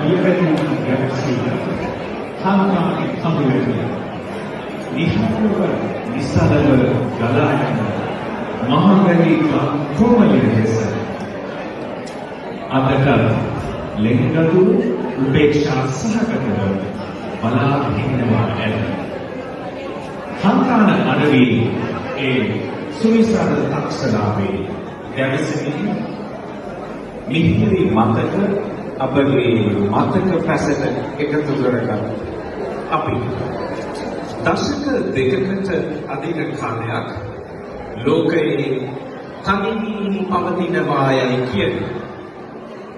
University Emceeing Hanthana Night නිහඬව නිසලව ගලා යන මහවැලි කොමලිය ලෙස අදට ලෙන්ගතු උපේක්ෂා සහගතව බලා හිඳිනවා ඇත. Hanthana අඩවියේ ඒ සුවිසර අක්ෂරාවේ දැවසෙමින් මිහිරි මතක අපගේ මතක පැසට එකතු කරගත් අපි දශක දෙකකට අධික කාලයක් ලෝකයේ තනිවී පවතිනවා යයි කියන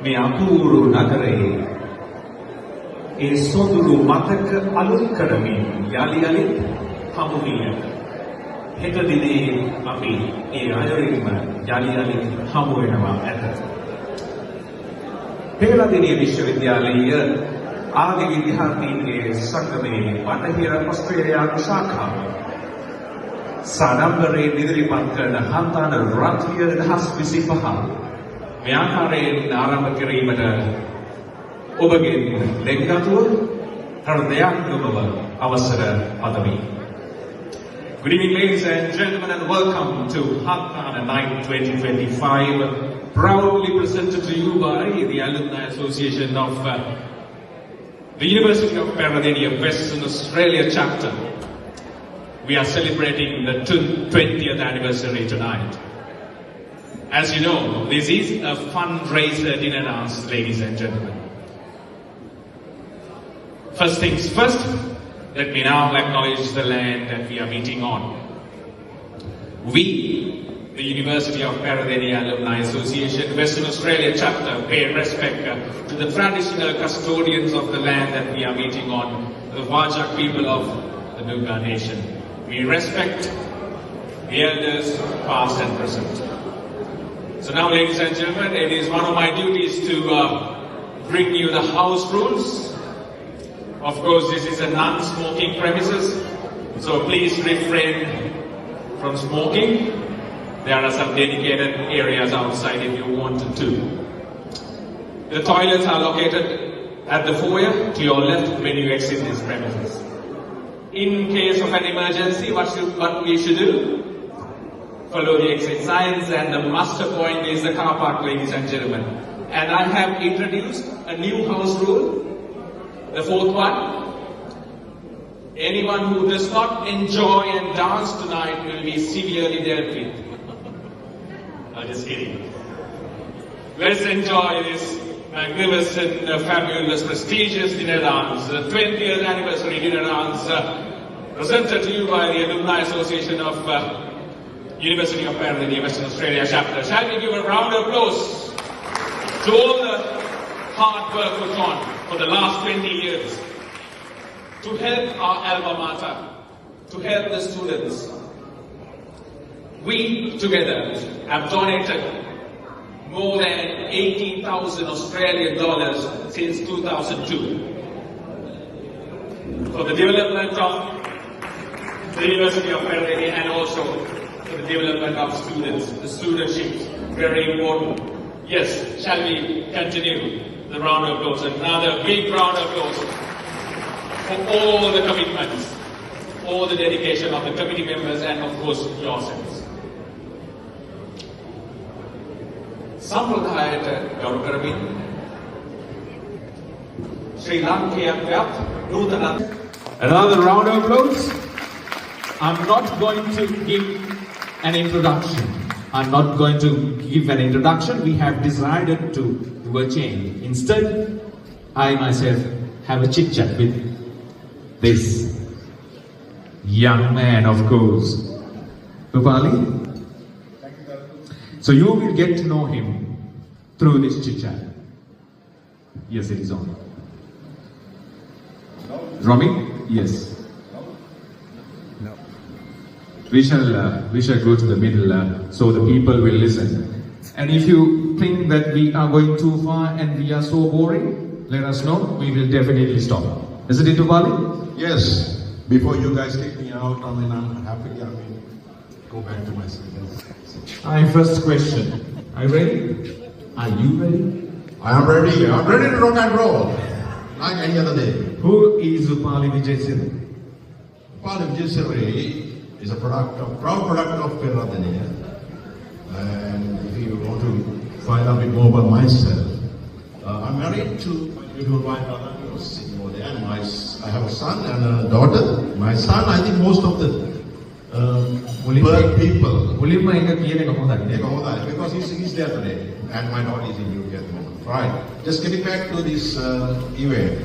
මේ අපූර්ව නගරයේ ඒ සොඳුරු මතක අලුත් කරමින් යලි හමු විය. හෙට දිනේ අපි ඒ අයුරින්ම යලි හමු වෙනවා ඇත. පෙරදිනිය විශ්වවිද්‍යාලයේ ආගමික විද්‍යාර්ථීන්ගේ සංගමයේ බටහිර ඔස්ට්‍රේලියානු ශාඛාව සාඩම්බරේ ඉදිරිපත් කරන Hanthana රාත්‍රිය 2025 මේ ආකාරයෙන් ආරම්භ කිරීමට ඔබගේ ලෙන්ගතුව හෘදයාත්මකව අවසර පදවි. Good evening, ladies and gentlemen, and welcome to Hanthana Night 2025, proudly presented to you by the Alumni Association of the University of Peradeniya, Western Australia chapter. We are celebrating the 20th anniversary tonight. As you know, this is a fundraiser dinner dance, ladies and gentlemen. First things first, let me now acknowledge the land that we are meeting on. We, the University of Peradeniya Alumni Association, Western Australia chapter, pay respect to the traditional custodians of the land that we are meeting on, the Wajak people of the Noongar Nation. We respect the elders, past and present. So now, ladies and gentlemen, it is one of my duties to bring you the house rules. Of course, this is a non-smoking premises, so please refrain from smoking. There are some dedicated areas outside if you wanted to. The toilets are located at the foyer to your left when you exit this premises. In case of an emergency, what we should do? Follow the exit signs, and the master point is the car park, ladies and gentlemen. And I have introduced a new house rule, the fourth one. Anyone who does not enjoy and dance tonight will be severely dealt with. I'm just kidding. Let's enjoy this magnificent, fabulous, prestigious dinner dance, the 20th anniversary dinner dance, presented to you by the Alumni Association of University of Peradeniya, Western Australia chapter. Shall we give a round of applause to all the hard work put on for the last 20 years to help our alma mater, to help the students. We together have donated more than 80,000 Australian dollars since 2002 for the development of the University of Peradeniya and also for the development of students, the studentships, very important. Yes, shall we continue the round of applause? Another big round of applause for all the commitments, all the dedication of the committee members and of course yourselves. සම්ප්‍රදායට ගරු කරමින් Sri Lankan නූතන. Another round of applause. I'm not going to give an introduction. I'm not going to give an introduction. We have decided to do a change. Instead, I myself have a chit chat with this young man, of course. Rupali? So you will get to know him through this chit chat. Yes, it is on. Romy? Yes. No. We shall go to the middle so the people will listen. And if you think that we are going too far and we are so boring, let us know. We will definitely stop. Isn't it, Rupali? Yes. Before you guys kick me out, I'm happy. Go back to my seat. My first question. Are you ready? Are you ready? I am ready. I'm ready to rock and roll. Like any other day. Who is Upali Vijayasiri? Upali Vijayasiri is a proud product of Peradeniya. And if you want to find out a bit more about myself, I'm married to my beautiful wife, and I have a son and a daughter. My son, I think most of the Perth people, because he's there today, and my daughter is in UK at the moment. Right. Just getting back to this event.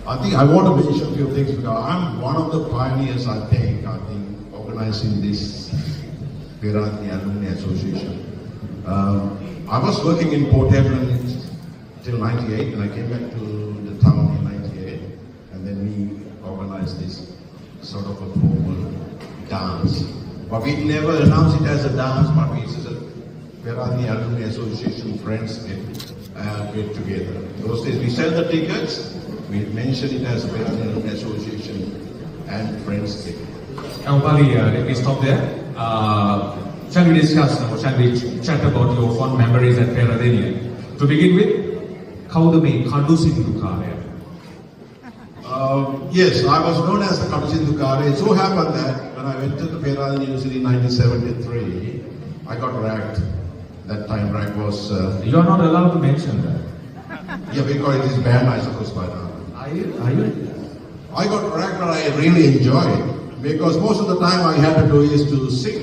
I think I want to mention a few things because I'm one of the pioneers. I think organizing this Peradeniya Alumni Association. I was working in Port Hanthana till '98, and I came back to the town in '98, and then we organized this sort of a formal dance. But we never announced it as a dance, but we said Peradeniya Alumni Association friends get together. Those days we sell the tickets, we mention it as Peradeniya Alumni Association and friends get together. Upali, let me stop there. Shall we discuss now? Shall we chat about your fond memories at Peradeniya? To begin with, how the main Kadusindukare? Yes, I was known as the Kadusindukare. It so happened that when I went to the Pera University in 1973, I got ragged. That time rag was... You are not allowed to mention that. Yeah, because it is banned, I suppose, by now. Are you? I got ragged, but I really enjoyed. Because most of the time I had to do is to sing.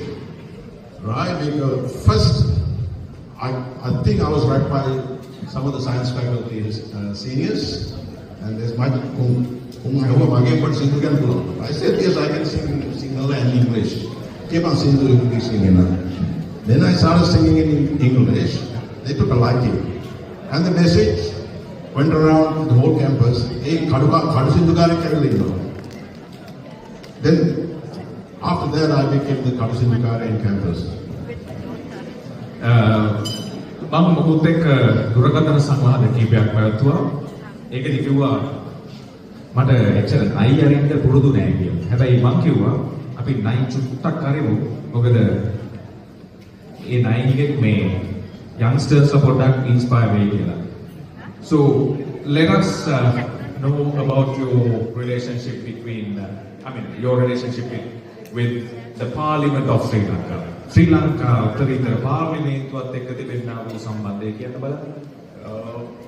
Right? Because first, I think I was ragged by some of the science faculty seniors. And there's my I said, yes, I can sing Sinhala and English. Keep on singing English. Then I started singing in English. They took a liking. And the message went around the whole campus. Then, after that, I became the Kadusindukare in campus. මම මොකුත් එක්ක දුරකථන සංවාද කීපයක් පැවැත්තුවා. ඒකදී කිව්වා මට එච්චර නයි අරින්න පුරුදු නෑ කියලා. හැබැයි මම කිව්වා අපි නයි චුට්ටක් අරිමු. මොකද ඒ නයිගෙත් මේ youngsters පොඩ්ඩක් inspire වෙයි කියලා. So let us know about your relationship between your relationship with the Parliament of Sri Lanka. Sri Lanka උත්තරීතර පාර්ලිමේන්තුවත් එක්ක තිබෙනා වූ සම්බන්ධය කියන්න බලන්න.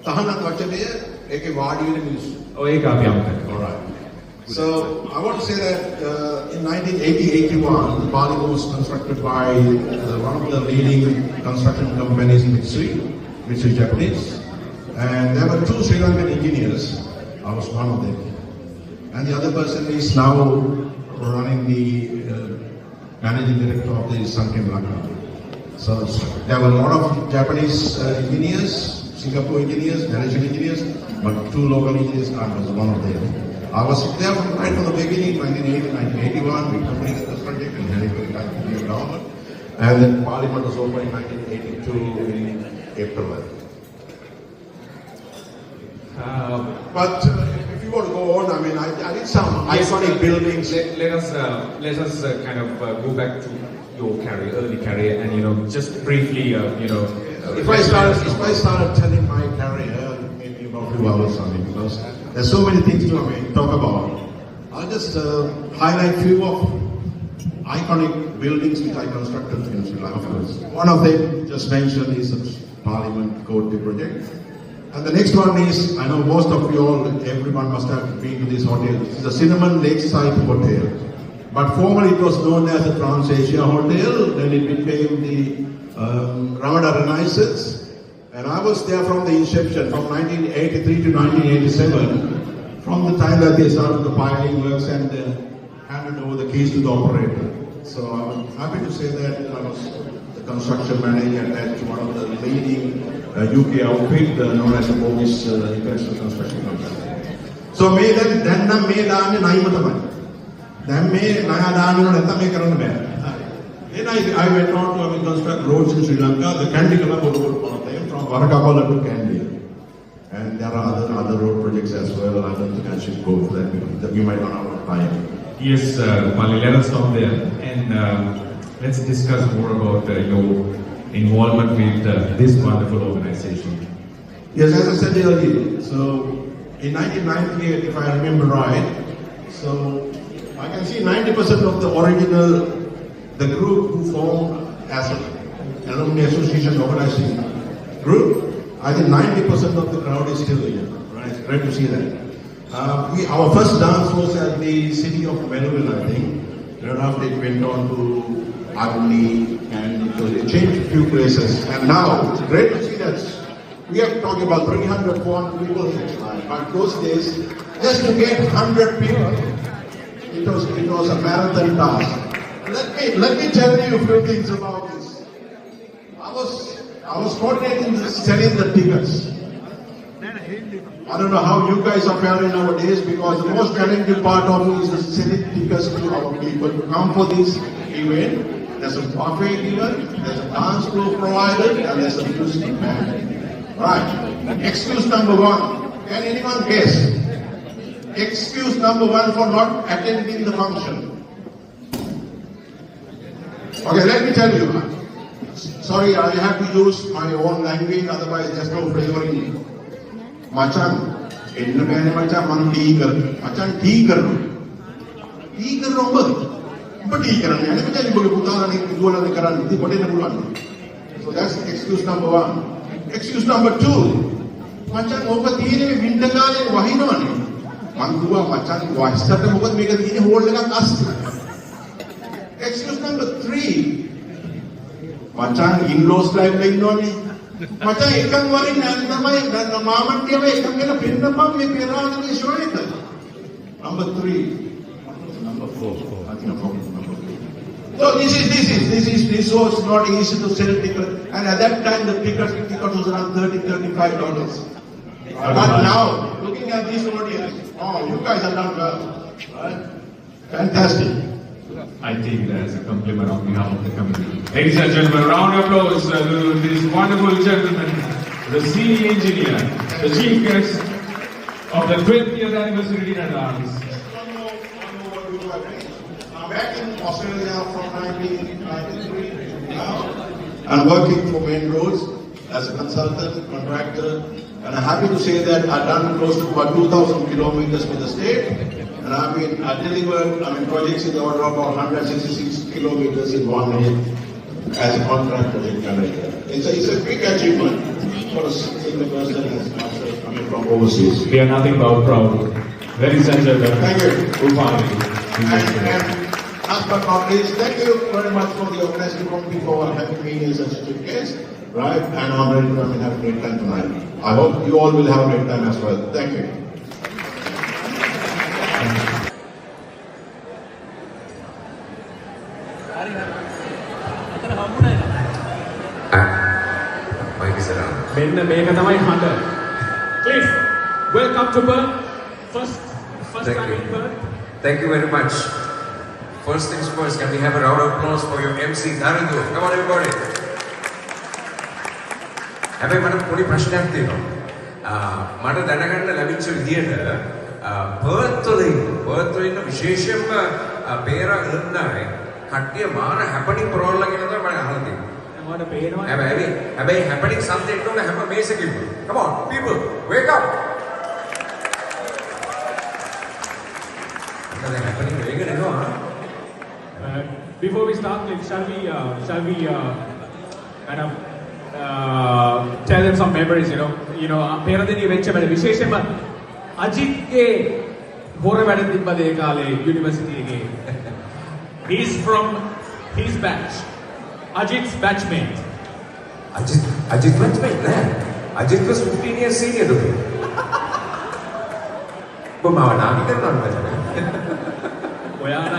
තහනක් වචනය ඒකේ වාඩි වෙන මිනිස්සු. ඔය ඒක අපි අමතක. All right. So I want to say that in 1980-81, the Parliament was constructed by one of the leading construction companies in Mitsui Japanese, and there were two Sri Lankan engineers. I was one of them, and the other person is now running the managing director of the Sunken Lanka. So there were a lot of Japanese engineers, Singapore engineers, Malaysian engineers, but two local engineers. I was one of them. I was there right from the beginning, 1980, 1981. We completed the project and had a new government. And then Parliament was over in 1982 in April. But if you want to go on, I did some iconic buildings. Let us kind of go back to your early career, and just briefly, If I started telling my career, maybe about 2 hours, because there's so many things to talk about. I'll just highlight few of iconic buildings which I constructed in Sri Lanka. One of them just mentioned is the Parliament Court project. And the next one is, I know most of you all, everyone must have been to this hotel. It's the Cinnamon Lakeside Hotel. But formerly it was known as the Trans-Asia Hotel, then it became the Ramadan Renaissance. And I was there from the inception, from 1983 to 1987, from the time that they started the piling works and handed over the keys to the operator. So I'm happy to say that I was the construction manager at one of the leading UK outfit known as the Bovis International Construction Company. So මේ දැන් නම් මේ දාන්නේ නයිම තමයි. දැන් මේ ණය දාන්න ඕන නැත්නම් මේ කරන්න බෑ. Then I went on to construct roads in Sri Lanka. The Kandy Kala was one of them, from Varakapala to Kandy. And there are other road projects as well. I don't think I should go for that. We might run out of time. Yes, Mali, let us stop there. And let's discuss more about your involvement with this wonderful organization? Yes, as I said earlier, so in 1998, if I remember right, so I can see 90% of the original, the group who formed as an alumni association organizing group, I think 90% of the crowd is still here. Right? It's great to see that. Our first dance was at the city of Melbourne, I think. Thereafter it went on to Alumni and it changed a few places. And now it's great to see that we are talking about 300, 400 people next time. But those days, just to get 100 people, it was a marathon task. Let me tell you a few things about this. I was coordinating selling the tickets. I don't know how you guys are faring nowadays, because the most challenging part of it is selling tickets to our people to come for this event. There's a buffet given, there's a dance floor provided, and there's a music band. Right. Excuse number one. Can anyone guess? Excuse number one for not attending the function. Okay, let me tell you. Sorry, I have to use my own language, otherwise there's no flavoring. Machan, enna bane machan, man tiger. Machan tiger. Tiger number. But tiger, I never tell you about so that's excuse number one. Excuse number two. Machan, over the winter garden, Wahinoni. Mandua, Machan, Wastata, over make a hold like a cast. Excuse number three. Machan, in-laws life like Noni. Machan, ikan warin, and the mama, and the pin of me, Pera, and the show it. Number three. Number four. I think I'm number four. So this was not easy to sell tickets, and at that time the ticket was around $30-35. But now, looking at this audience, oh, you guys have done well, right? Fantastic. I take that as a compliment on behalf of the committee. Ladies and gentlemen, round of applause to this wonderful gentleman, the senior engineer, the chief guest of the 20th anniversary dinner dance. Back in Australia from 1993 now, I'm working for Main Roads as a consultant, contractor, and I'm happy to say that I've done close to about 2,000 kilometers for the state, and I delivered projects in the order of about 166 kilometers in 1 year as a contractor in Canada. It's a big achievement for a single person coming from overseas. We are nothing but proud. Ladies and gentlemen, thank you. And last but not least, thank you very much for the organizing committee for having me as such a good guest, right? And I'm ready to come and have a great time tonight. I hope you all will have a great time as well. Thank you. Please, welcome to Perth. First Thank time you. in Perth. Thank you very much. First things first, can we have a round of applause for your MC, Narindu? Come on everybody. Have I got a pretty ප්‍රශ්නයක් තියෙනවා. මට දැනගන්න ලැබිච්ච විදියට Perth වලින් විශේෂයෙන්ම Pera Alumni කට්ටිය මාන හැපනින් ප්‍රෝල්ලා කියලා තමයි මම අහලා තියෙන්නේ. මට පේනවා. හැබැයි හැපනින් සම්දෙන්න ඕන හැම මේසෙකින්ම. Come on people, wake up. Happening very good, Before we start, shall we kind of tell them some memories? Peradeniya වෙච්ච වැඩ විශේෂයෙන්ම අජිත්ගේ හොර වැඩ තිබ්බද ඒ කාලේ යුනිවර්සිටි එකේ. He's from his batch. Ajit's batchmate. Ajit batchmate, man. Ajit was 15 years senior to me. But my name is not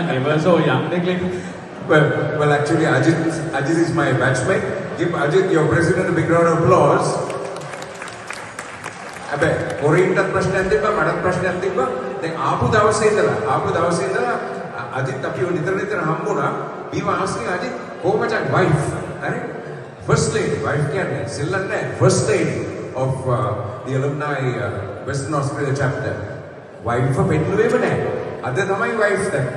never so young. Well, actually, Ajit is my batchmate. Give Ajit, your president, a big round of applause. Abe, Korean president, Madam President, then Apu Dawase indala, Ajit Tapiyo Nither Hambuna, we were asking Ajit, how much a wife? First lady, wife can first lady of the Alumni Western Australia chapter. Wife of Penlu Evane. Other than my wife, that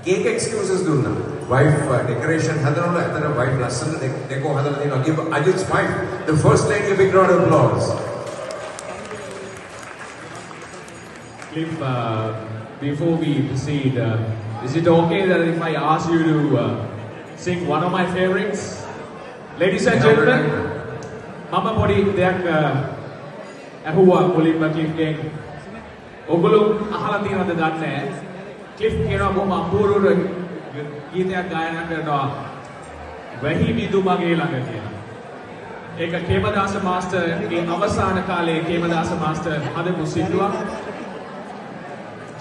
cake excuses do now. wife decoration හදනවල අතන wife ලස්සන decor හදලා දෙනවා. Give Ajit's wife, the first lady, a big round of applause. Cliff, before we proceed, is it okay that if I ask you to sing one of my favorites? Ladies and gentlemen, Mama Podi දෙයක් ඇහුවා මුලින්ම Cliff-ගෙන්. ඔගොල්ලෝ අහලා තියෙනවද දන්නේ නැහැ. Cliff කියනවා බොහොම අපූර්ව ගීතයක් ගායනා කරනවා වැහි විදු මගේ ළඟ කියලා. ඒක කේමදාස මාස්ටර්ගේ අවසාන කාලයේ කේමදාස මාස්ටර් හදපු සින්දුවක්.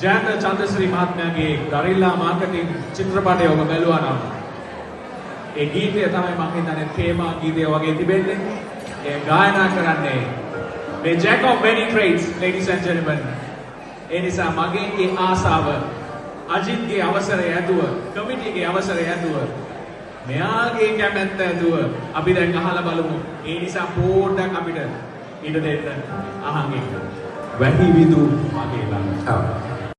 ජයන්ත චන්ද්‍රශ්‍රී මහත්මයාගේ ගරිල්ලා මාකටිං චිත්‍රපටය ඔබ බැලුවා නම් ඒ ගීතය තමයි මම හිතන්නේ තේමා ගීතය වගේ තිබෙන්නේ. ඒ ගායනා කරන්නේ මේ Jack of many trades, ladies and gentlemen. ඒ නිසා මගේ ඒ ආසාව අජිත්ගේ අවසරය ඇතුව, කමිටිගේ අවසරය ඇතුව, මෙයාගේ කැමැත්ත ඇතුව අපි දැන් අහලා බලමු. ඒ නිසා පොඩ්ඩක් අපිට ඉඩ දෙන්න අහන් ඉන්න. වැහි විදු මගේ ළඟ.